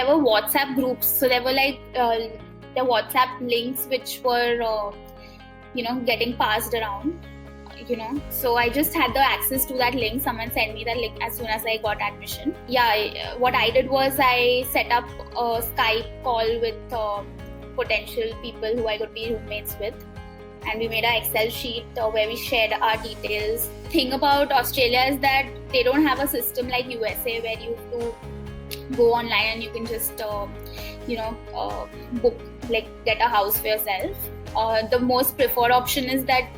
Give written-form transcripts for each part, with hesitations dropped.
there were WhatsApp groups. So there were like the WhatsApp links which were getting passed around. So I just had the access to that link. Someone sent me that link as soon as I got admission. What I did was I set up a Skype call with potential people who I could be roommates with, and we made an Excel sheet where we shared our details. The thing about Australia is that they don't have a system like USA where you have to go online and you can just book, like get a house for yourself. The most preferred option is that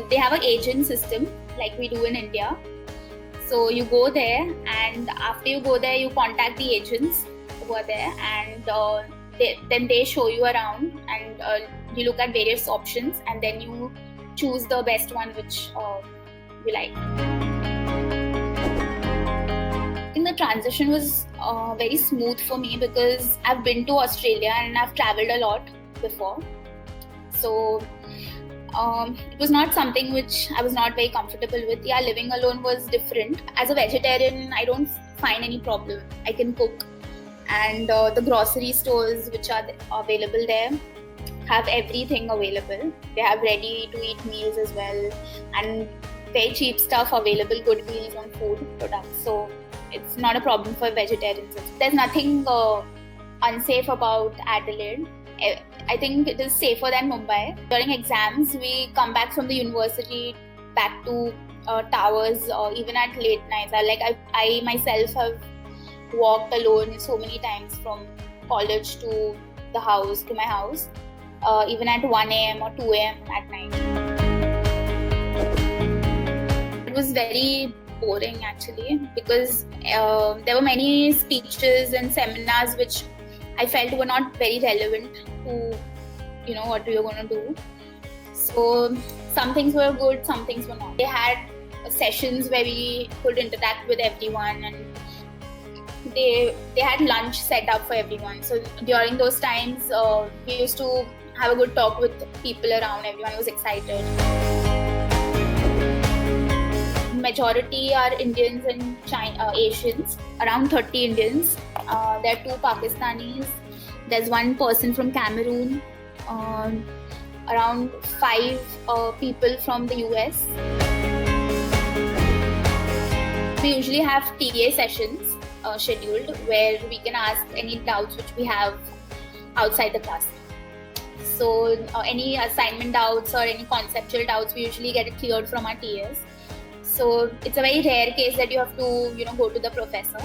they have an agent system like we do in India. So you go there, and after you go there, you contact the agents who are there, and then they show you around, and you look at various options, and then you choose the best one which you like. I think the transition was very smooth for me because I've been to Australia and I've traveled a lot before. So it was not something which I was not very comfortable with. Living alone was different. As a vegetarian, I don't find any problem. I can cook, and the grocery stores which are available there have everything available. They have ready-to-eat meals as well, and very cheap stuff available, good deals on food products. So it's not a problem for vegetarians. There's nothing unsafe about Adelaide. I think it is safer than Mumbai. During exams, we come back from the university back to towers, or even at late nights. I myself have walked alone so many times from college to my house, even at 1 a.m. or 2 a.m. at night. It was very boring actually, because there were many speeches and seminars which I felt were not very relevant to what we were going to do. So some things were good, some things were not. They had sessions where we could interact with everyone, and they had lunch set up for everyone. So during those times, we used to have a good talk with people around. Everyone was excited. Majority are Indians and Asians, around 30 Indians. There are 2 Pakistanis. There's 1 person from Cameroon. Around 5 people from the US. We usually have TA sessions scheduled where we can ask any doubts which we have outside the class. So any assignment doubts or any conceptual doubts, we usually get it cleared from our TAs. So it's a very rare case that you have to go to the professor.